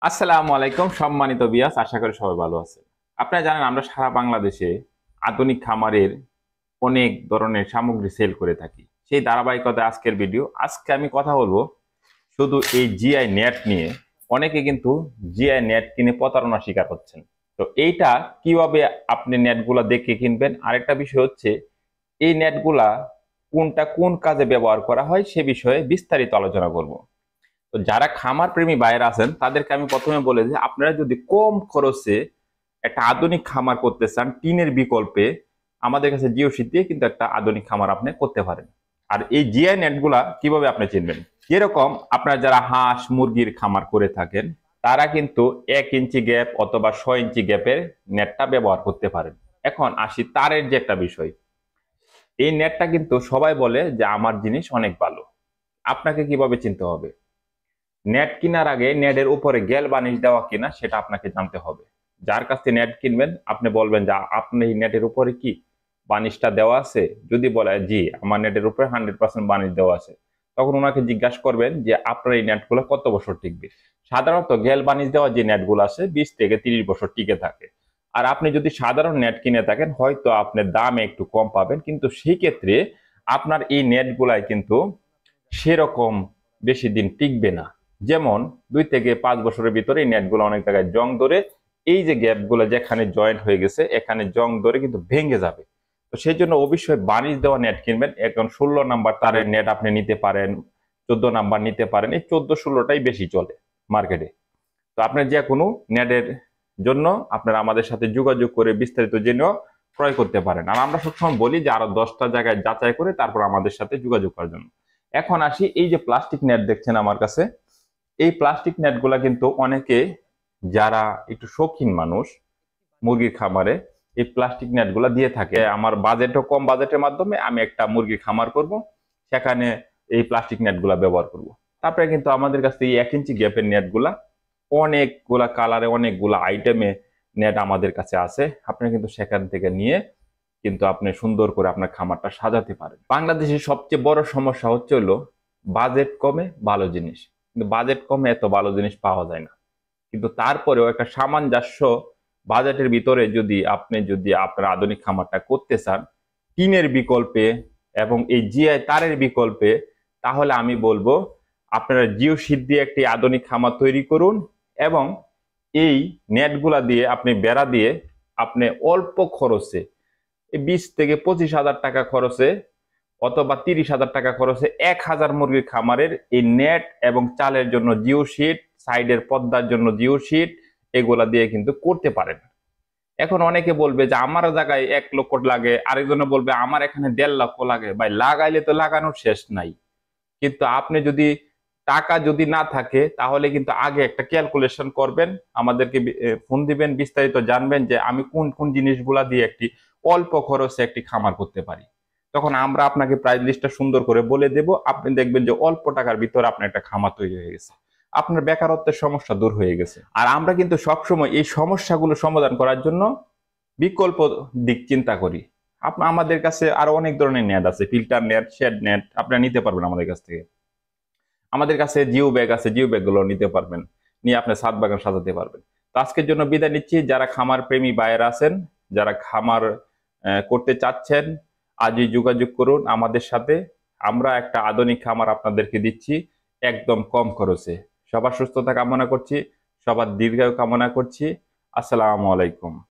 আসসালামু আলাইকুম সম্মানিত বিয়াস, আশা করি সবাই ভালো আছেন। আপনারা জানেন আমরা সারা বাংলাদেশে আধুনিক খামারের অনেক ধরনের সামগ্রী সেল করে থাকি। সেই ধারাবাহিকতায় আজকের ভিডিও। আজকে আমি কথা বলবো শুধু এই জিআই নেট নিয়ে। অনেকে কিন্তু জিআই নেট কিনে প্রতারণার শিকার হচ্ছেন। তো এইটা কিভাবে আপনি নেটগুলা দেখে কিনবেন, আরেকটা বিষয় হচ্ছে এই নেটগুলা কোনটা কোন কাজে ব্যবহার করা হয় সে বিষয়ে বিস্তারিত আলোচনা করব। তো যারা খামার প্রেমী ভাইয়েরা আছেন তাদেরকে আমি প্রথমে বলে যে আপনারা যদি কম খরচে একটা আধুনিক খামার করতে চান টিনের বিকল্পে, আমাদের কাছে জিও শীট দিয়ে কিন্তু একটা আধুনিক খামার আপনি করতে পারেন। আর এই জিআই নেটগুলা কিভাবে আপনি চিনবেন, যেরকম আপনারা যারা হাঁস মুরগির খামার করে থাকেন তারা কিন্তু 1 ইঞ্চি গ্যাপ অথবা 6 ইঞ্চি গ্যাপের নেটটা ব্যবহার করতে পারেন। এখন আসি তারের যে একটা বিষয়, এই নেটটা কিন্তু সবাই বলে যে আমার জিনিস অনেক ভালো। আপনাকে কিভাবে চিনতে হবে, নেট কেনার আগে নেটের উপরে গেল বানিশ দেওয়া কিনা সেটা আপনাকে জানতে হবে। যার কাছ থেকে নেট কিনবেন আপনি বলবেন যে আপনি এই নেটের উপরে কি বানিশটা দেওয়া আছে। যদি বলে জি আমার নেটের উপরে 100% বানিশ দেওয়া আছে, তখন ওনাকে জিজ্ঞাসা করবেন যে আপনার এই নেটগুলো কত বছর টিকবে। সাধারণত গেল বানিশ দেওয়া যে নেটগুলো আছে 20 থেকে 30 বছর টিকে থাকে। আর আপনি যদি সাধারণ নেট কিনে থাকেন হয়তো আপনার দাম একটু কম পাবেন, কিন্তু সেই ক্ষেত্রে আপনার এই নেটগুলাই কিন্তু সেরকম বেশি দিন টিকবে না। যেমন 2 থেকে 5 বছরের ভিতরে এই নেটগুলো অনেক জায়গায় জং ধরে, এই যে গ্যাপগুলো যেখানে জয়েন্ট হয়ে গেছে এখানে জং ধরে কিন্তু ভেঙে যাবে। তো সেই জন্য অবশ্যই বানিশ দেওয়া নেট কিনবেন। এখন 16 নাম্বার তারের নেট আপনি নিতে পারেন, 14 নাম্বার নিতে পারেন, এই 14-16টাই বেশি চলে মার্কেটে। তো আপনার যে কোনো নেটের জন্য আপনারা আমাদের সাথে যোগাযোগ করে বিস্তারিত জেনেও ক্রয় করতে পারেন। আর আমরা সবসময় বলি যে আরো 10টা জায়গায় যাচাই করে তারপর আমাদের সাথে যোগাযোগ করার জন্য। এখন আসি, এই যে প্লাস্টিক নেট দেখছেন আমার কাছে, এই প্লাস্টিক নেটগুলা কিন্তু অনেকে যারা একটু শৌখিন মানুষ মুরগির খামারে এই প্লাস্টিক নেটগুলা দিয়ে থাকে। আমার বাজেটও কম, বাজেটের মাধ্যমে আমি একটা মুরগির খামার করব, সেখানে এই প্লাস্টিক নেটগুলা ব্যবহার করব। তারপরে কিন্তু আমাদের কাছে এই 1 ইঞ্চি গ্যাপের নেটগুলা অনেকগুলা কালারে অনেকগুলা আইটেমে নেট আমাদের কাছে আছে। আপনি কিন্তু সেখান থেকে নিয়ে কিন্তু আপনি সুন্দর করে আপনার খামারটা সাজাতে পারেন। বাংলাদেশের সবচেয়ে বড় সমস্যা হচ্ছে হলো বাজেট কমে ভালো জিনিস, কিন্তু বাজেট কমে এত ভালো জিনিস পাওয়া যায় না। কিন্তু তারপরেও একটা সামঞ্জস্য বাজেটের ভিতরে যদি আপনার আধুনিক খামারটা করতে চান টিনের বিকল্পে এবং এই জিআই তারের বিকল্পে, তাহলে আমি বলবো আপনারা জিও শীট দিয়ে একটি আধুনিক খামার তৈরি করুন এবং এই নেটগুলা দিয়ে আপনি বেড়া দিয়ে আপনি অল্প খরচে 20 থেকে 25 হাজার টাকা খরচে অথবা 30 হাজার টাকা খরচে 1,000 মুরগির খামারের এই নেট এবং চালের জন্য জিও শীট, সাইডের পর্দার জন্য জিও শীট, এগুলা দিয়ে কিন্তু করতে পারেন। এখন অনেকে বলবে যে আমার জায়গায় 1 লক্ষ লাগে, আরেকজনে বলবে আমার এখানে 1.5 লক্ষ লাগে। ভাই লাগাইলে তো লাগানোর শেষ নাই, কিন্তু আপনি যদি টাকা যদি না থাকে তাহলে কিন্তু আগে একটা ক্যালকুলেশন করবেন, আমাদেরকে ফোন দিবেন, বিস্তারিত জানবেন যে আমি কোন কোন জিনিসগুলা দিয়ে একটি অল্প খরচে একটি খামার করতে পারি। তখন আমরা আপনাকে প্রাইস লিস্টটা সুন্দর করে বলে দেব, আপনি দেখবেন যে অল্প টাকার ভিতরে আপনার একটা খামার তৈরি হয়ে গেছে, আপনার বেকারত্বের সমস্যা দূর হয়ে গেছে। আর আমরা কিন্তু সবসময় এই সমস্যাগুলো সমাধান করার জন্য বিকল্প দিক চিন্তা করি। আপনার আমাদের কাছে আরো অনেক ধরনের নেট আছে, ফিল্টার নেট, শেড নেট আপনারা নিতে পারবেন আমাদের কাছ থেকে। আমাদের কাছে জিও ব্যাগ আছে, জিও ব্যাগ গুলো নিতে পারবেন, নিয়ে আপনি ছাদ বাগান সাজাতে পারবেন। তো আজকের জন্য বিদায় নিচ্ছি। যারা খামার প্রেমী ভাইয়েরা আছেন, যারা খামার করতে চাচ্ছেন, আজই যোগাযোগ করুন আমাদের সাথে। আমরা একটা আধুনিক খামার আপনাদেরকে দিচ্ছি একদম কম খরচে। সবার সুস্থতা কামনা করছি, সবার দীর্ঘায়ু কামনা করছি। আসসালামু আলাইকুম।